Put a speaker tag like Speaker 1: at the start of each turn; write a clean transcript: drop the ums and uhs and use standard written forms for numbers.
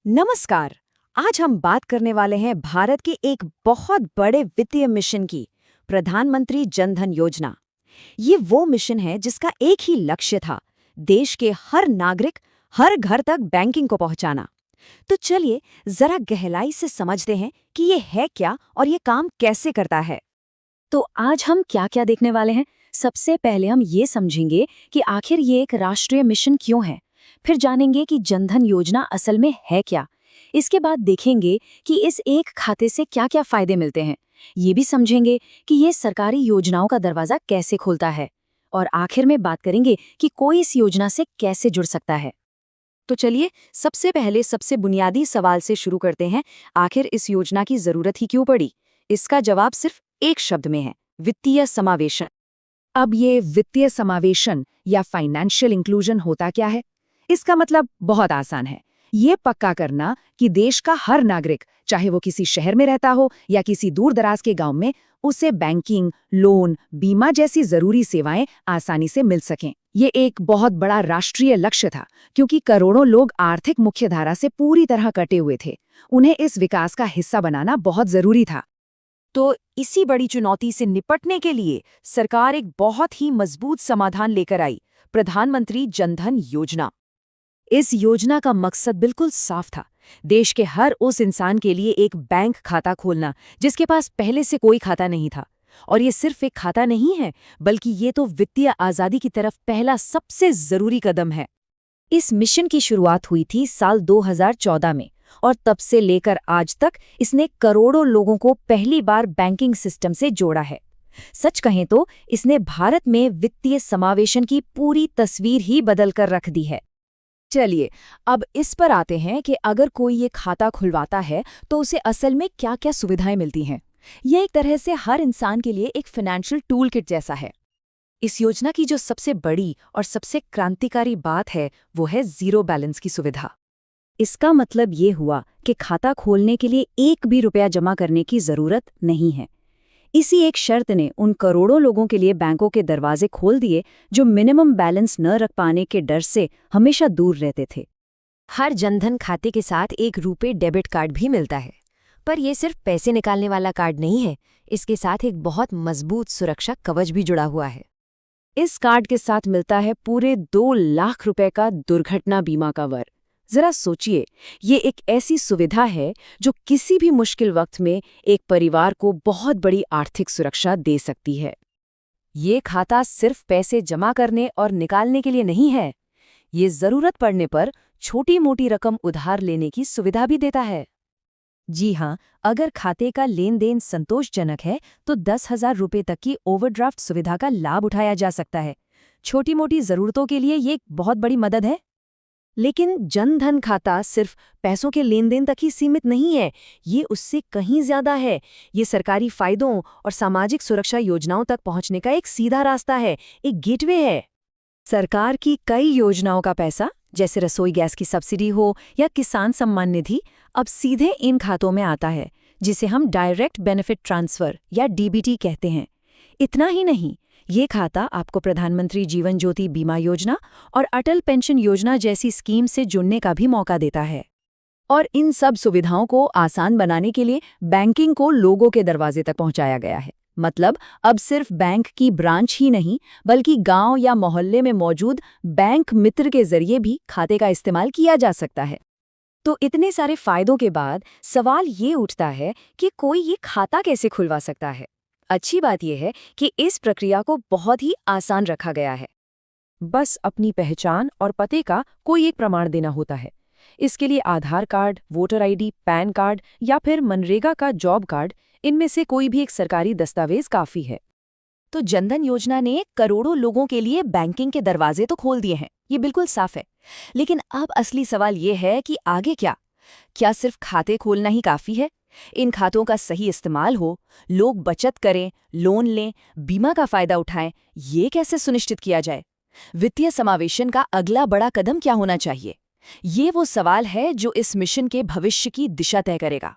Speaker 1: नमस्कार। आज हम बात करने वाले हैं भारत के एक बहुत बड़े वित्तीय मिशन की, प्रधानमंत्री जन धन योजना। ये वो मिशन है जिसका एक ही लक्ष्य था, देश के हर नागरिक, हर घर तक बैंकिंग को पहुंचाना। तो चलिए जरा गहराई से समझते हैं कि ये है क्या और ये काम कैसे करता है।
Speaker 2: तो आज हम क्या क्या देखने वाले हैं। सबसे पहले हम ये समझेंगे कि आखिर ये एक राष्ट्रीय मिशन क्यों है। फिर जानेंगे कि जनधन योजना असल में है क्या। इसके बाद देखेंगे कि इस एक खाते से क्या क्या फायदे मिलते हैं। ये भी समझेंगे कि ये सरकारी योजनाओं का दरवाजा कैसे खोलता है। और आखिर में बात करेंगे कि कोई इस योजना से कैसे जुड़ सकता है।
Speaker 1: तो चलिए सबसे पहले सबसे बुनियादी सवाल से शुरू करते हैं। आखिर इस योजना की जरूरत ही क्यों पड़ी? इसका जवाब सिर्फ एक शब्द में है, वित्तीय समावेशन। अब ये वित्तीय समावेशन या फाइनेंशियल इंक्लूजन होता क्या है? इसका मतलब बहुत आसान है। ये पक्का करना कि देश का हर नागरिक, चाहे वो किसी शहर में रहता हो या किसी दूर दराज के गांव में, उसे बैंकिंग, लोन, बीमा जैसी जरूरी सेवाएं आसानी से मिल सकें। ये एक बहुत बड़ा राष्ट्रीय लक्ष्य था, क्योंकि करोड़ों लोग आर्थिक मुख्यधारा से पूरी तरह कटे हुए थे। उन्हें इस विकास का हिस्सा बनाना बहुत जरूरी था। तो इसी बड़ी चुनौती से निपटने के लिए सरकार एक बहुत ही मजबूत समाधान लेकर आई, प्रधानमंत्री जन धन योजना। इस योजना का मकसद बिल्कुल साफ था, देश के हर उस इंसान के लिए एक बैंक खाता खोलना जिसके पास पहले से कोई खाता नहीं था। और ये सिर्फ एक खाता नहीं है, बल्कि ये तो वित्तीय आज़ादी की तरफ पहला सबसे जरूरी कदम है। इस मिशन की शुरुआत हुई थी साल 2014 में, और तब से लेकर आज तक इसने करोड़ों लोगों को पहली बार बैंकिंग सिस्टम से जोड़ा है। सच कहें तो इसने भारत में वित्तीय समावेशन की पूरी तस्वीर ही बदल कर रख दी है। चलिए अब इस पर आते हैं कि अगर कोई ये खाता खुलवाता है तो उसे असल में क्या-क्या सुविधाएं मिलती हैं। यह एक तरह से हर इंसान के लिए एक फाइनेंशियल टूल किट जैसा है। इस योजना की जो सबसे बड़ी और सबसे क्रांतिकारी बात है वो है जीरो बैलेंस की सुविधा। इसका मतलब ये हुआ कि खाता खोलने के लिए एक भी रुपया जमा करने की जरूरत नहीं है। इसी एक शर्त ने उन करोड़ों लोगों के लिए बैंकों के दरवाजे खोल दिए जो मिनिमम बैलेंस न रख पाने के डर से हमेशा दूर रहते थे। हर जनधन खाते के साथ एक रुपे डेबिट कार्ड भी मिलता है, पर यह सिर्फ पैसे निकालने वाला कार्ड नहीं है। इसके साथ एक बहुत मजबूत सुरक्षा कवच भी जुड़ा हुआ है। इस कार्ड के साथ मिलता है पूरे 2 लाख रुपए का दुर्घटना बीमा कवर। जरा सोचिए, ये एक ऐसी सुविधा है जो किसी भी मुश्किल वक्त में एक परिवार को बहुत बड़ी आर्थिक सुरक्षा दे सकती है। ये खाता सिर्फ पैसे जमा करने और निकालने के लिए नहीं है, ये जरूरत पड़ने पर छोटी-मोटी रकम उधार लेने की सुविधा भी देता है। जी हाँ, अगर खाते का लेन देन संतोषजनक है तो 10,000 रुपये तक की ओवरड्राफ्ट सुविधा का लाभ उठाया जा सकता है। छोटी-मोटी जरूरतों के लिए ये एक बहुत बड़ी मदद है। लेकिन जन धन खाता सिर्फ पैसों के लेन देन तक ही सीमित नहीं है, ये उससे कहीं ज्यादा है। ये सरकारी फायदों और सामाजिक सुरक्षा योजनाओं तक पहुंचने का एक सीधा रास्ता है, एक गेटवे है। सरकार की कई योजनाओं का पैसा, जैसे रसोई गैस की सब्सिडी हो या किसान सम्मान निधि, अब सीधे इन खातों में आता है, जिसे हम डायरेक्ट बेनिफिट ट्रांसफर या डीबीटी कहते हैं। इतना ही नहीं, ये खाता आपको प्रधानमंत्री जीवन ज्योति बीमा योजना और अटल पेंशन योजना जैसी स्कीम से जुड़ने का भी मौका देता है। और इन सब सुविधाओं को आसान बनाने के लिए बैंकिंग को लोगों के दरवाजे तक पहुंचाया गया है। मतलब अब सिर्फ बैंक की ब्रांच ही नहीं, बल्कि गांव या मोहल्ले में मौजूद बैंक मित्र के जरिए भी खाते का इस्तेमाल किया जा सकता है। तो इतने सारे फायदों के बाद सवाल ये उठता है कि कोई ये खाता कैसे खुलवा सकता है। अच्छी बात यह है कि इस प्रक्रिया को बहुत ही आसान रखा गया है। बस अपनी पहचान और पते का कोई एक प्रमाण देना होता है। इसके लिए Aadhaar card, voter ID, PAN card या फिर मनरेगा का जॉब कार्ड, इनमें से कोई भी एक सरकारी दस्तावेज काफी है। तो जनधन योजना ने करोड़ों लोगों के लिए बैंकिंग के दरवाजे तो खोल दिए हैं, ये बिल्कुल साफ है। लेकिन अब असली सवाल ये है कि आगे क्या? क्या सिर्फ खाते खोलना ही काफी है? इन खातों का सही इस्तेमाल हो, लोग बचत करें, लोन लें, बीमा का फायदा उठाएं, ये कैसे सुनिश्चित किया जाए? वित्तीय समावेशन का अगला बड़ा कदम क्या होना चाहिए? ये वो सवाल है जो इस मिशन के भविष्य की दिशा तय करेगा।